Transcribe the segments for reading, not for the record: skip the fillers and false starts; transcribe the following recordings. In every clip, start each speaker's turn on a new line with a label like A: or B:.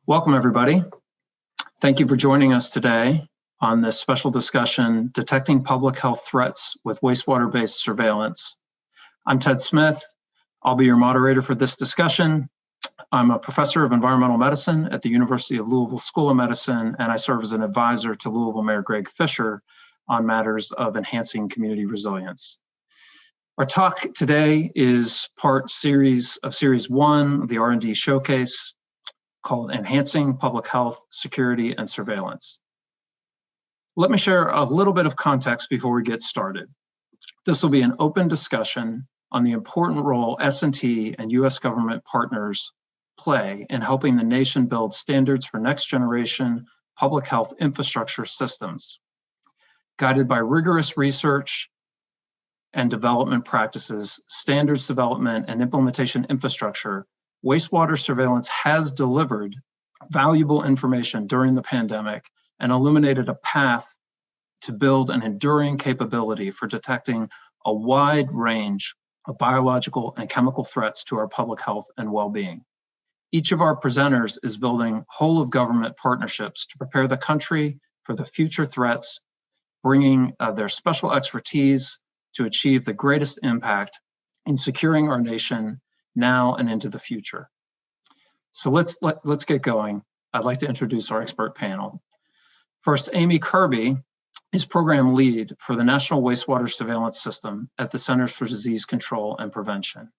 A: Welcome, everybody. Thank you for joining us today on this special discussion, Detecting Public Health Threats with Wastewater-Based Surveillance. I'm Ted Smith. I'll be your moderator for this discussion. I'm a professor of environmental medicine at the University of Louisville School of Medicine, and I serve as an advisor to Louisville Mayor Greg Fisher on matters of enhancing community resilience. Our talk today is series 1 of the R&D Showcase, called Enhancing Public Health, Security, and Surveillance. Let me share a little bit of context before we get started. This will be an open discussion on the important role S&T and U.S. government partners play in helping the nation build standards for next-generation public health infrastructure systems. Guided by rigorous research and development practices, standards development, and implementation infrastructure, wastewater surveillance has delivered valuable information during the pandemic and illuminated a path to build an enduring capability for detecting a wide range of biological and chemical threats to our public health and well-being. Each of our presenters is building whole-of-government partnerships to prepare the country for the future threats, bringing their special expertise to achieve the greatest impact in securing our nation now and into the future. So let's get going. I'd like to introduce our expert panel. First, Amy Kirby is program lead for the National Wastewater Surveillance System at the Centers for Disease Control and Prevention.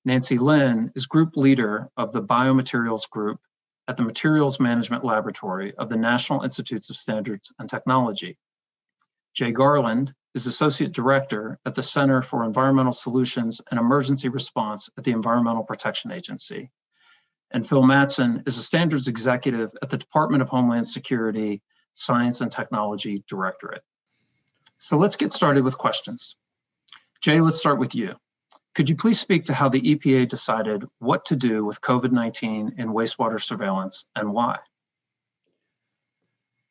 A: Nancy Lynn is group leader of the Biomaterials group at the Materials Management Laboratory of the National Institutes of Standards and Technology. Jay Garland is Associate Director at the Center for Environmental Solutions and Emergency Response at the Environmental Protection Agency. And Phil Mattson is a Standards Executive at the Department of Homeland Security, Science and Technology Directorate. So let's get started with questions. Jay, let's start with you. Could you please speak to how the EPA decided what to do with COVID-19 in wastewater surveillance and why?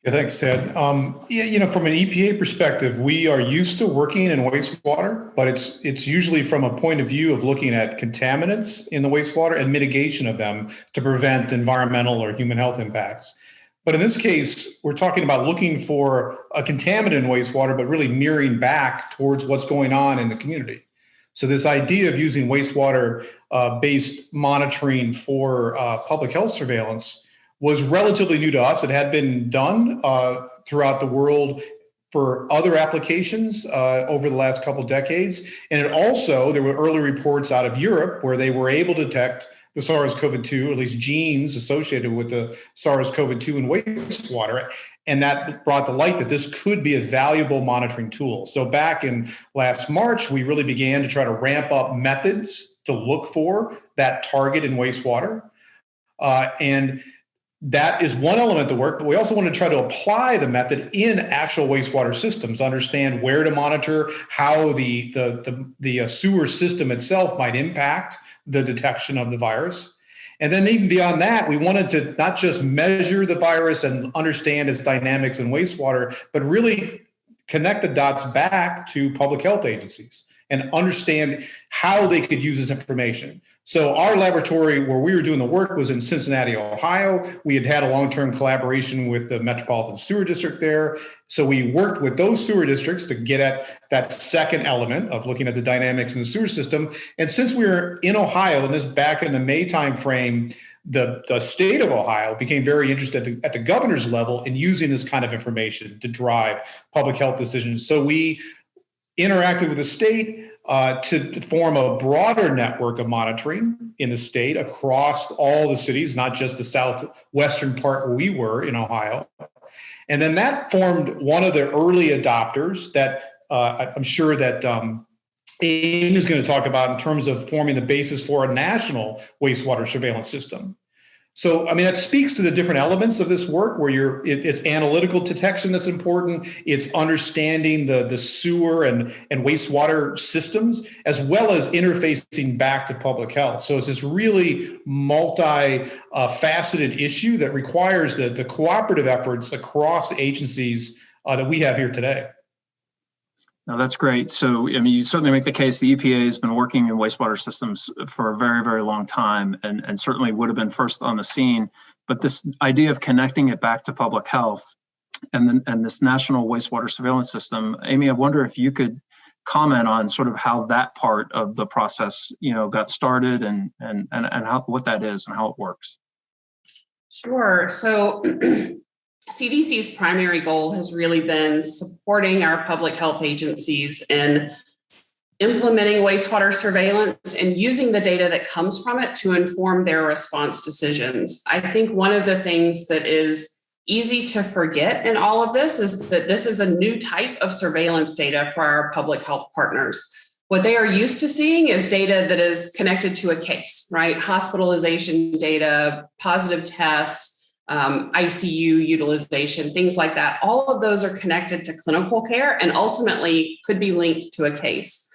B: Yeah, thanks, Ted. From an EPA perspective, we are used to working in wastewater, but it's usually from a point of view of looking at contaminants in the wastewater and mitigation of them to prevent environmental or human health impacts. But in this case, we're talking about looking for a contaminant in wastewater, but really mirroring back towards what's going on in the community. So this idea of using wastewater-based monitoring for public health surveillance was relatively new to us. It had been done throughout the world for other applications over the last couple decades. And it also, there were early reports out of Europe where they were able to detect the SARS-CoV-2, or at least genes associated with the SARS-CoV-2 in wastewater. And that brought to light that this could be a valuable monitoring tool. So back in last March, we really began to try to ramp up methods to look for that target in wastewater. And that is one element of the work, but we also want to try to apply the method in actual wastewater systems, understand where to monitor, how the sewer system itself might impact the detection of the virus. And then even beyond that, we wanted to not just measure the virus and understand its dynamics in wastewater, but really connect the dots back to public health agencies and understand how they could use this information. So our laboratory where we were doing the work was in Cincinnati, Ohio. We had a long-term collaboration with the Metropolitan Sewer District there. So we worked with those sewer districts to get at that second element of looking at the dynamics in the sewer system. And since we were in Ohio, and this back in the May timeframe, the state of Ohio became very interested at the governor's level in using this kind of information to drive public health decisions. So we interacted with the state to form a broader network of monitoring in the state across all the cities, not just the southwestern part where we were in Ohio. And then that formed one of the early adopters that I'm sure that Amy is going to talk about in terms of forming the basis for a national wastewater surveillance system. So, I mean, that speaks to the different elements of this work where it's analytical detection that's important. It's understanding the sewer and wastewater systems, as well as interfacing back to public health. So it's this really multi-faceted issue that requires the cooperative efforts across agencies that we have here today.
A: No, that's great. So, I mean, you certainly make the case the EPA has been working in wastewater systems for a very, very long time and certainly would have been first on the scene. But this idea of connecting it back to public health and this national wastewater surveillance system, Amy, I wonder if you could comment on sort of how that part of the process, got started and how, what that is and how it works.
C: Sure. So CDC's primary goal has really been supporting our public health agencies in implementing wastewater surveillance and using the data that comes from it to inform their response decisions. I think one of the things that is easy to forget in all of this is that this is a new type of surveillance data for our public health partners. What they are used to seeing is data that is connected to a case, right? Hospitalization data, positive tests, ICU utilization, things like that. All of those are connected to clinical care and ultimately could be linked to a case.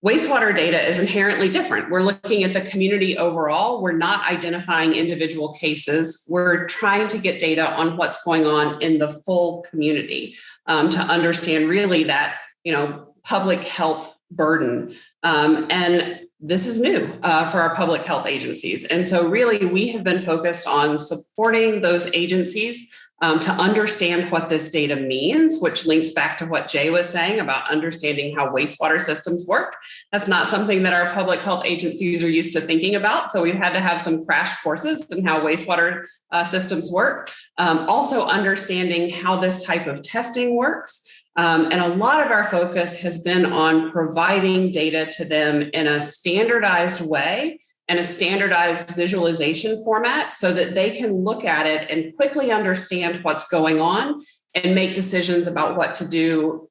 C: Wastewater data is inherently different. We're looking at the community overall. We're not identifying individual cases. We're trying to get data on what's going on in the full community to understand really that, public health burden. And this is new for our public health agencies. And so really we have been focused on supporting those agencies to understand what this data means, which links back to what Jay was saying about understanding how wastewater systems work. That's not something that our public health agencies are used to thinking about. So we've had to have some crash courses in how wastewater systems work. Also understanding how this type of testing works. And a lot of our focus has been on providing data to them in a standardized way and a standardized visualization format so that they can look at it and quickly understand what's going on and make decisions about what to do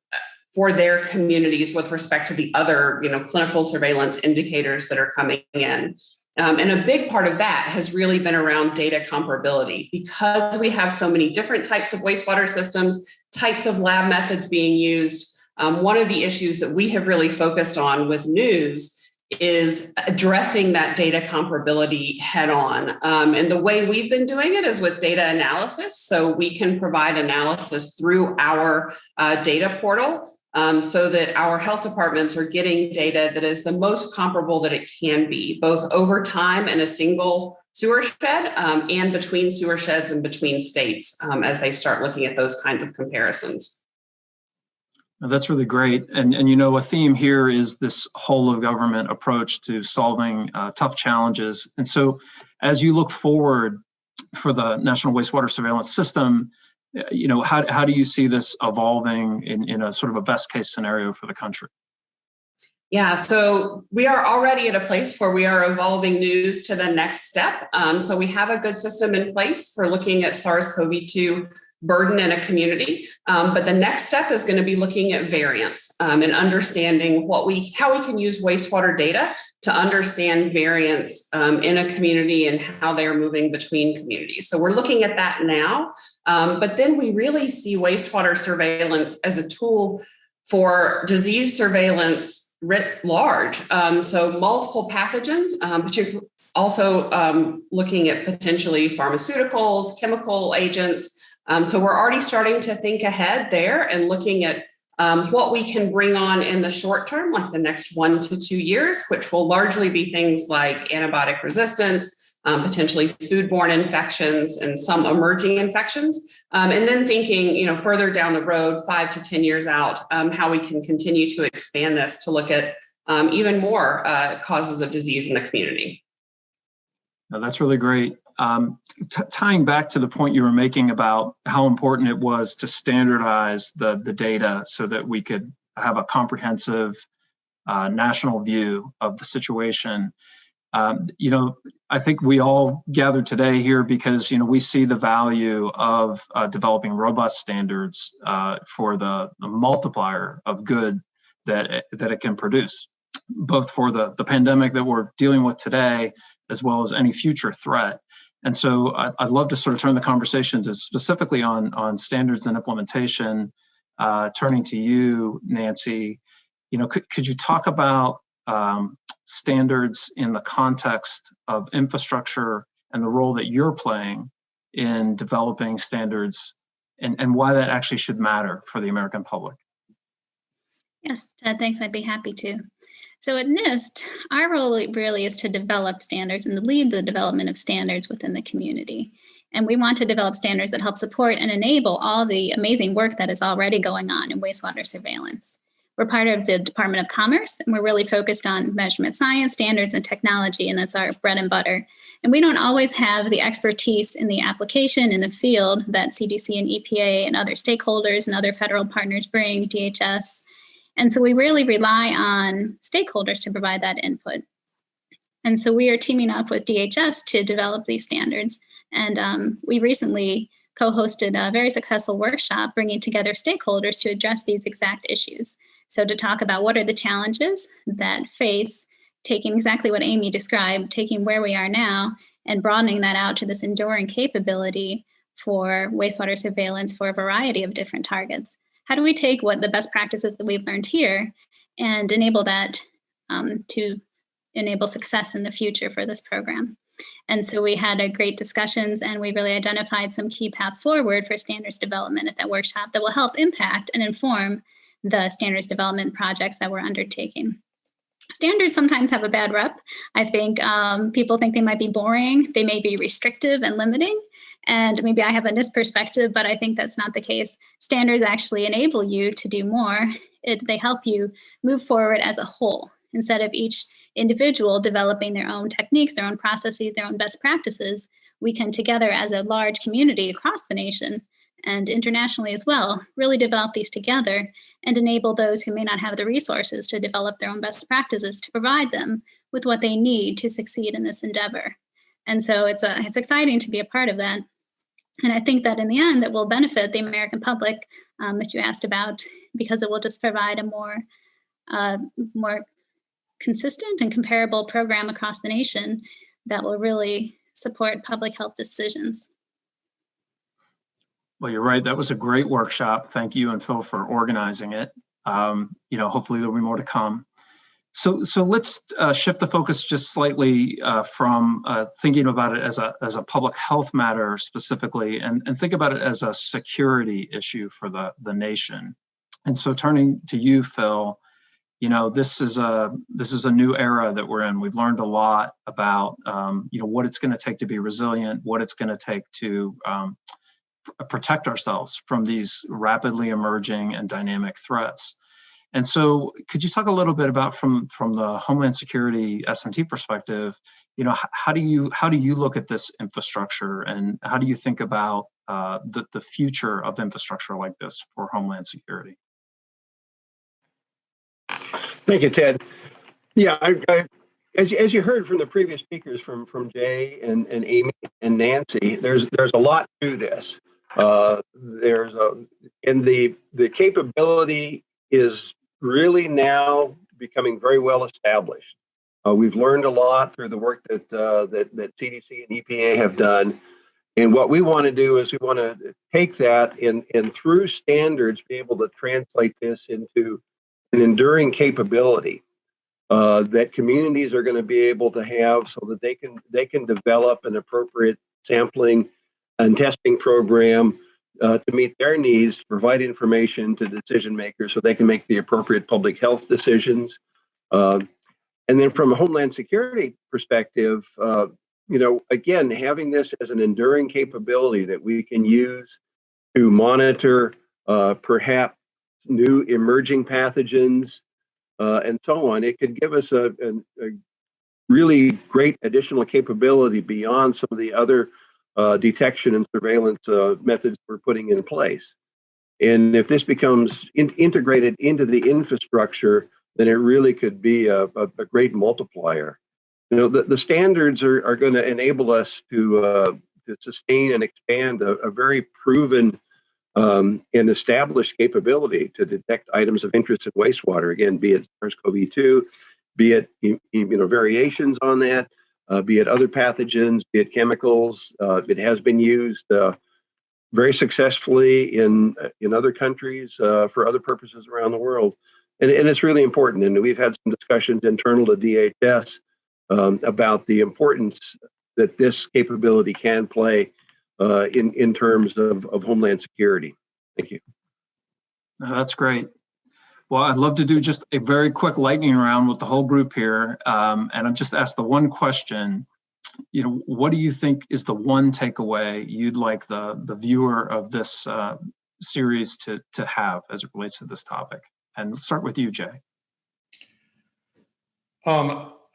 C: for their communities with respect to the other, clinical surveillance indicators that are coming in. And a big part of that has really been around data comparability. Because we have so many different types of wastewater systems, types of lab methods being used, one of the issues that we have really focused on with news is addressing that data comparability head on. And the way we've been doing it is with data analysis. So we can provide analysis through our data portal so that our health departments are getting data that is the most comparable that it can be, both over time in a single sewer shed and between sewer sheds and between states as they start looking at those kinds of comparisons.
A: That's really great. And a theme here is this whole of government approach to solving tough challenges. And so as you look forward for the National Wastewater Surveillance System, how do you see this evolving in a sort of a best case scenario for the country?
C: Yeah, so we are already at a place where we are evolving news to the next step. So we have a good system in place for looking at SARS-CoV-2 burden in a community. But the next step is going to be looking at variants and understanding how we can use wastewater data to understand variants in a community and how they are moving between communities. So we're looking at that now. But then we really see wastewater surveillance as a tool for disease surveillance writ large. So multiple pathogens, particularly also looking at potentially pharmaceuticals, chemical agents. So we're already starting to think ahead there and looking at what we can bring on in the short term, like the next 1 to 2 years, which will largely be things like antibiotic resistance, potentially foodborne infections and some emerging infections. And then thinking, further down the road, 5 to 10 years out, how we can continue to expand this to look at even more causes of disease in the community.
A: Now, that's really great. Tying back to the point you were making about how important it was to standardize the data so that we could have a comprehensive national view of the situation. I think we all gathered today here because, we see the value of developing robust standards for the multiplier of good that it can produce, both for the pandemic that we're dealing with today, as well as any future threat. And so I'd love to sort of turn the conversation to specifically on standards and implementation. Turning to you, Nancy, could you talk about standards in the context of infrastructure and the role that you're playing in developing standards and why that actually should matter for the American public?
D: Yes, Ted, thanks. I'd be happy to. So at NIST, our role really is to develop standards and to lead the development of standards within the community. And we want to develop standards that help support and enable all the amazing work that is already going on in wastewater surveillance. We're part of the Department of Commerce, and we're really focused on measurement science, standards, and technology, and that's our bread and butter. And we don't always have the expertise in the application in the field that CDC and EPA and other stakeholders and other federal partners bring, DHS. And so we really rely on stakeholders to provide that input. And so we are teaming up with DHS to develop these standards. And we recently co-hosted a very successful workshop bringing together stakeholders to address these exact issues. So to talk about what are the challenges that face taking exactly what Amy described, taking where we are now and broadening that out to this enduring capability for wastewater surveillance for a variety of different targets. How do we take what the best practices that we've learned here and enable that to enable success in the future for this program? And so we had a great discussions, and we really identified some key paths forward for standards development at that workshop that will help impact and inform the standards development projects that we're undertaking. Standards sometimes have a bad rep. I think people think they might be boring. They may be restrictive and limiting. And maybe I have a NIST perspective, but I think that's not the case. Standards actually enable you to do more. They help you move forward as a whole instead of each individual developing their own techniques, their own processes, their own best practices. We can together as a large community across the nation and internationally as well, really develop these together and enable those who may not have the resources to develop their own best practices to provide them with what they need to succeed in this endeavor. And so it's exciting to be a part of that. And I think that in the end, that will benefit the American public that you asked about, because it will just provide a more consistent and comparable program across the nation that will really support public health decisions.
A: Well, you're right. That was a great workshop. Thank you and Phil for organizing it. Hopefully there'll be more to come. So let's shift the focus just slightly from thinking about it as a public health matter specifically, and think about it as a security issue for the nation. And so turning to you, Phil, this is a new era that we're in. We've learned a lot about what it's going to take to be resilient, what it's going to take to protect ourselves from these rapidly emerging and dynamic threats. And so could you talk a little bit about from the Homeland Security S&T perspective, how do you look at this infrastructure, and how do you think about the future of infrastructure like this for Homeland Security?
E: Thank you, Ted. Yeah, as you heard from the previous speakers, from Jay and Amy and Nancy, there's a lot to this. The capability is really now becoming very well established. We've learned a lot through the work that CDC and EPA have done. And what we want to do is we want to take that and through standards be able to translate this into an enduring capability that communities are going to be able to have, so that they can develop an appropriate sampling and testing program to meet their needs, to provide information to decision makers so they can make the appropriate public health decisions. And then from a Homeland Security perspective, again, having this as an enduring capability that we can use to monitor perhaps new emerging pathogens and so on, it could give us a really great additional capability beyond some of the other detection and surveillance methods we're putting in place. And if this becomes integrated into the infrastructure, then it really could be a great multiplier. The standards are going to enable us to sustain and expand a very proven and established capability to detect items of interest in wastewater. Again, be it SARS-CoV-2, be it variations on that, be it other pathogens, be it chemicals. It has been used very successfully in other countries for other purposes around the world. And it's really important. And we've had some discussions internal to DHS about the importance that this capability can play in terms of Homeland Security. Thank you.
A: That's great. Well, I'd love to do just a very quick lightning round with the whole group here. And I've just asked the one question, what do you think is the one takeaway you'd like the viewer of this series to have as it relates to this topic? And let's start with you, Jay.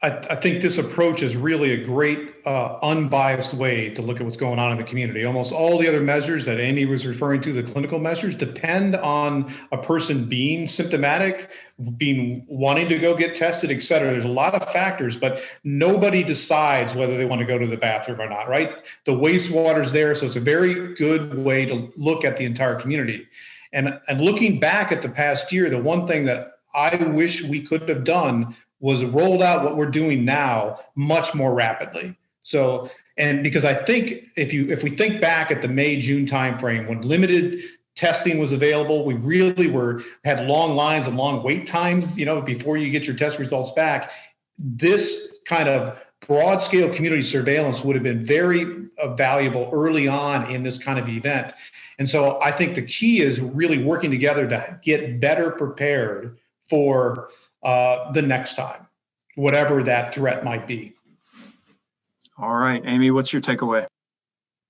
B: I think this approach is really a great unbiased way to look at what's going on in the community. Almost all the other measures that Amy was referring to, the clinical measures, depend on a person being symptomatic, wanting to go get tested, et cetera. There's a lot of factors, but nobody decides whether they want to go to the bathroom or not, right? The wastewater's there, so it's a very good way to look at the entire community. And looking back at the past year, the one thing that I wish we could have done was rolled out what we're doing now much more rapidly. So, and because I think if we think back at the May, June timeframe when limited testing was available, we really had long lines and long wait times, before you get your test results back. This kind of broad scale community surveillance would have been very valuable early on in this kind of event. And so I think the key is really working together to get better prepared for the next time, whatever that threat might be.
A: All right, Amy, what's your takeaway?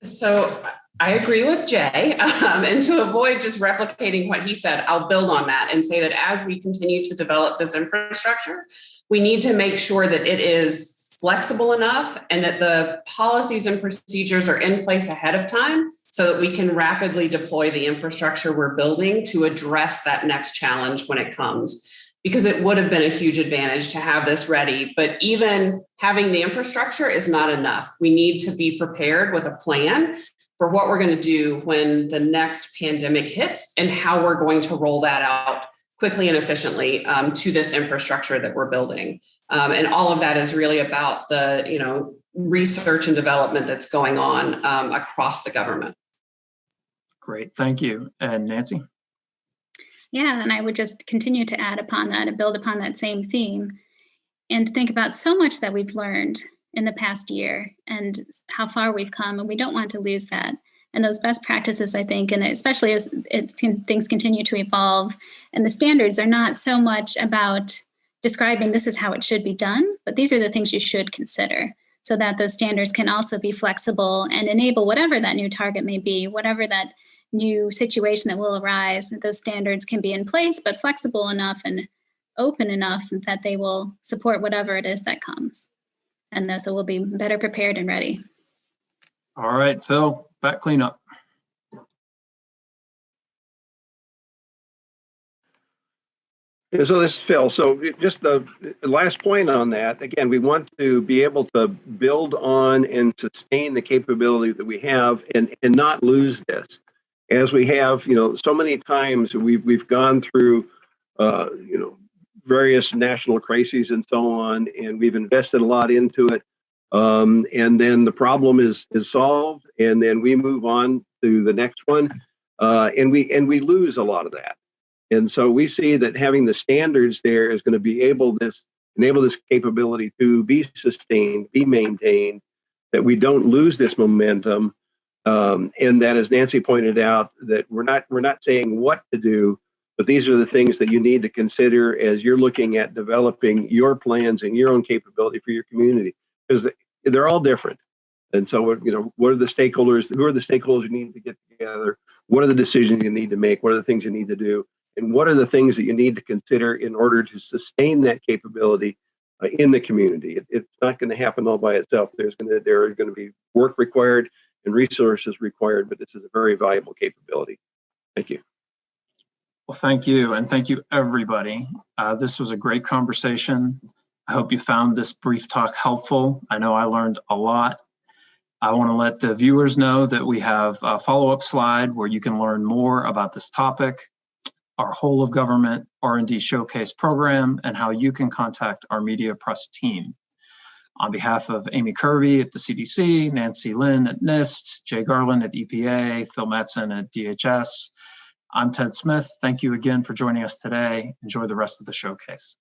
C: So I agree with Jay, and to avoid just replicating what he said, I'll build on that and say that as we continue to develop this infrastructure, we need to make sure that it is flexible enough and that the policies and procedures are in place ahead of time so that we can rapidly deploy the infrastructure we're building to address that next challenge when it comes. Because it would have been a huge advantage to have this ready. But even having the infrastructure is not enough. We need to be prepared with a plan for what we're going to do when the next pandemic hits and how we're going to roll that out quickly and efficiently to this infrastructure that we're building. And all of that is really about the research and development that's going on across the government.
A: Great, thank you. And Nancy?
D: Yeah, and I would just continue to add upon that and build upon that same theme and think about so much that we've learned in the past year and how far we've come, and we don't want to lose that. And those best practices, I think, and especially as things continue to evolve, and the standards are not so much about describing this is how it should be done, but these are the things you should consider so that those standards can also be flexible and enable whatever that new target may be, whatever that new situation that will arise, that those standards can be in place, but flexible enough and open enough that they will support whatever it is that comes. And so we'll be better prepared and ready.
A: All right, Phil, back cleanup.
E: So this is Phil. So just the last point on that, again, we want to be able to build on and sustain the capability that we have and not lose this. As we have, so many times we've gone through, various national crises and so on, and we've invested a lot into it. And then the problem is solved, and then we move on to the next one, and we lose a lot of that. And so we see that having the standards there is going to be enable this capability to be sustained, be maintained, that we don't lose this momentum. And that, as Nancy pointed out, that we're not saying what to do, but these are the things that you need to consider as you're looking at developing your plans and your own capability for your community, because they're all different. And so, what are the stakeholders? Who are the stakeholders you need to get together? What are the decisions you need to make? What are the things you need to do? And what are the things that you need to consider in order to sustain that capability in the community? It's not going to happen all by itself. There are going to be work required and resources required, but this is a very valuable capability. Thank you.
A: Well, thank you. And thank you, everybody. This was a great conversation. I hope you found this brief talk helpful. I know I learned a lot. I want to let the viewers know that we have a follow-up slide where you can learn more about this topic, our whole of government R&D showcase program, and how you can contact our media press team. On behalf of Amy Kirby at the CDC, Nancy Lynn at NIST, Jay Garland at EPA, Phil Mattson at DHS, I'm Ted Smith. Thank you again for joining us today. Enjoy the rest of the showcase.